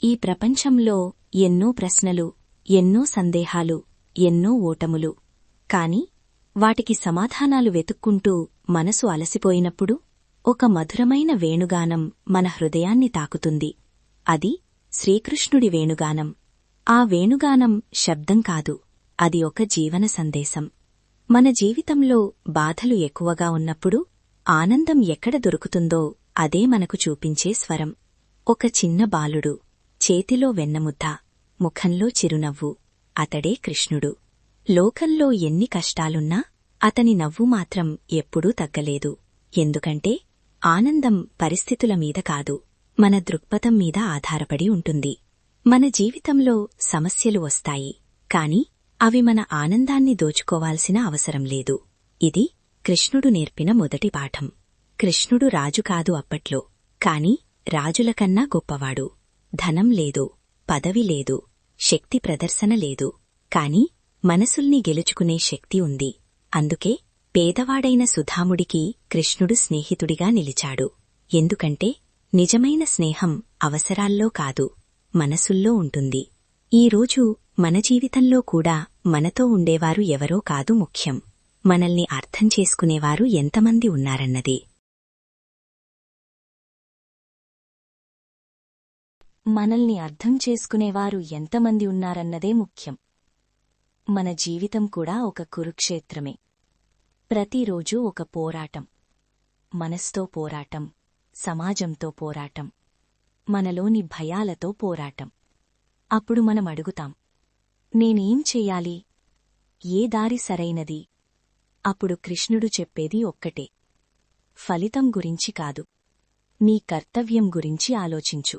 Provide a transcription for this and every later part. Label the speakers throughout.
Speaker 1: ఈ ప్రపంచంలో ఎన్నో ప్రశ్నలు, ఎన్నో సందేహాలు, ఎన్నో ఓటములు. కాని వాటికి సమాధానాలు వెతుక్కుంటూ మనసు అలసిపోయినప్పుడు ఒక మధురమైన వేణుగానం మన హృదయాన్ని తాకుతుంది. అది శ్రీకృష్ణుడి వేణుగానం. ఆ వేణుగానం శబ్దం కాదు, అది ఒక జీవన సందేశం. మన జీవితంలో బాధలు ఎక్కువగా ఉన్నప్పుడు ఆనందం ఎక్కడ దొరుకుతుందో అదే మనకు చూపించే స్వరం. ఒక చిన్న బాలుడు, చేతిలో వెన్నముద్ద, ముఖంలో చిరునవ్వు, అతడే కృష్ణుడు. లోకంలో ఎన్ని కష్టాలున్నా అతని నవ్వు మాత్రం ఎప్పుడూ తగ్గలేదు. ఎందుకంటే ఆనందం పరిస్థితుల మీద కాదు, మన దృక్పథం మీద ఆధారపడి ఉంటుంది. మన జీవితంలో సమస్యలు వస్తాయి, కాని అవి మన ఆనందాన్ని దోచుకోవాల్సిన అవసరం లేదు. ఇది కృష్ణుడు నేర్పిన మొదటి పాఠం. కృష్ణుడు రాజు కాదు అప్పట్లో, కాని రాజులకన్నా గొప్పవాడు. ధనం లేదు, పదవి లేదు, శక్తి ప్రదర్శన లేదు, కాని మనసుల్ని గెలుచుకునే శక్తి ఉంది. అందుకే పేదవాడైన సుధాముడికి కృష్ణుడు స్నేహితుడిగా నిలిచాడు. ఎందుకంటే నిజమైన స్నేహం అవసరాల్లో కాదు, మనసుల్లో ఉంటుంది. ఈరోజు మన జీవితంలో కూడా మనతో ఉండేవారు ఎవరో కాదు ముఖ్యం, మనల్ని అర్థం చేసుకునేవారు ఎంతమంది ఉన్నారన్నదే. మనల్ని అర్థం చేసుకునేవారు ఎంతమంది ఉన్నారన్నదే ముఖ్యం. మన జీవితం కూడా ఒక కురుక్షేత్రమే. ప్రతిరోజూ ఒక పోరాటం. మనస్తో పోరాటం, సమాజంతో పోరాటం, మనలోని భయాలతో పోరాటం. అప్పుడు మనం అడుగుతాం, నేనేం చెయ్యాలి? ఏ దారి సరైనది? అప్పుడు కృష్ణుడు చెప్పేది ఒక్కటే, ఫలితం గురించి కాదు, నీ కర్తవ్యం గురించి ఆలోచించు.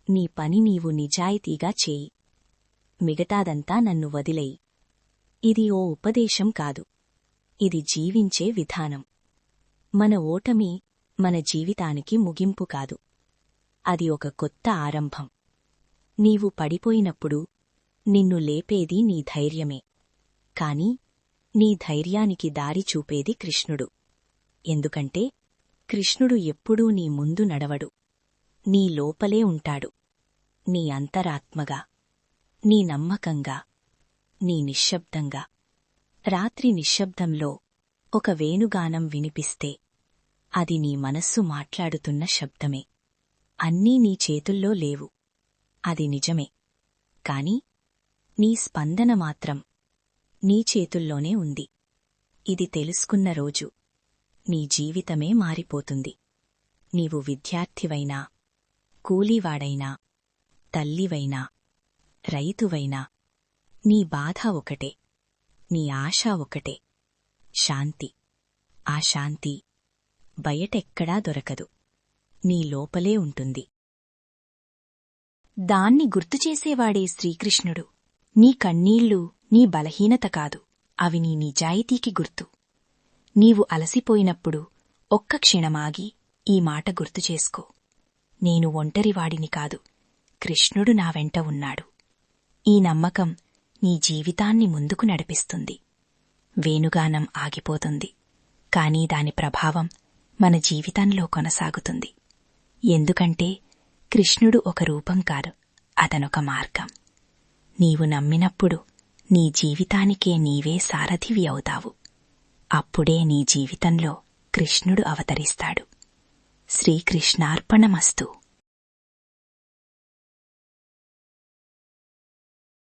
Speaker 1: నీ పని నీవు నిజాయితీగా చేయి, మిగతాదంతా నన్ను వదిలేయి. ఇది ఓ ఉపదేశం కాదు, ఇది జీవించే విధానం. మన ఓటమి మన జీవితానికి ముగింపు కాదు, అది ఒక కొత్త ఆరంభం. నీవు పడిపోయినప్పుడు నిన్ను లేపేది నీ ధైర్యమే, కాని నీ ధైర్యానికి దారి చూపేది కృష్ణుడు. ఎందుకంటే కృష్ణుడు ఎప్పుడూ నీ ముందు నడవడు, నీ లోపలే ఉంటాడు. నీ అంతరాత్మగా, నీ నమ్మకంగా, నీ నిశ్శబ్దంగా. రాత్రి నిశ్శబ్దంలో ఒక వేణుగానం వినిపిస్తే అది నీ మనస్సు మాట్లాడుతున్న శబ్దమే. అన్నీ నీ చేతుల్లో లేవు, అది నిజమే, కాని నీ స్పందన మాత్రం నీ చేతుల్లోనే ఉంది. ఇది తెలుసుకున్న రోజు నీ జీవితమే మారిపోతుంది. నీవు విద్యార్థివైనా, కూలీవాడైనా, తల్లివైనా, రైతువైనా, నీ బాధ ఒకటే, నీ ఆశ ఒకటే, శాంతి. ఆ శాంతి బయటెక్కడా దొరకదు, నీ లోపలే ఉంటుంది. దాన్ని గుర్తుచేసేవాడే శ్రీకృష్ణుడు. నీ కన్నీళ్లు నీ బలహీనత కాదు, అవి నీ నిజాయితీకి గుర్తు. నీవు అలసిపోయినప్పుడు ఒక్క క్షణమాగి ఈ మాట గుర్తుచేసుకో, నేను ఒంటరివాడిని కాదు, కృష్ణుడు నా వెంట ఉన్నాడు. ఈ నమ్మకం నీ జీవితాన్ని ముందుకు నడిపిస్తుంది. వేణుగానం ఆగిపోతుంది, కాని దాని ప్రభావం మన జీవితంలో కొనసాగుతుంది. ఎందుకంటే కృష్ణుడు ఒక రూపం కాదు, అతనొక మార్గం. నీవు నమ్మినప్పుడు నీ జీవితానికే నీవే సారథివి అవుతావు. అప్పుడే నీ జీవితంలో కృష్ణుడు అవతరిస్తాడు. శ్రీకృష్ణార్పణమస్తు.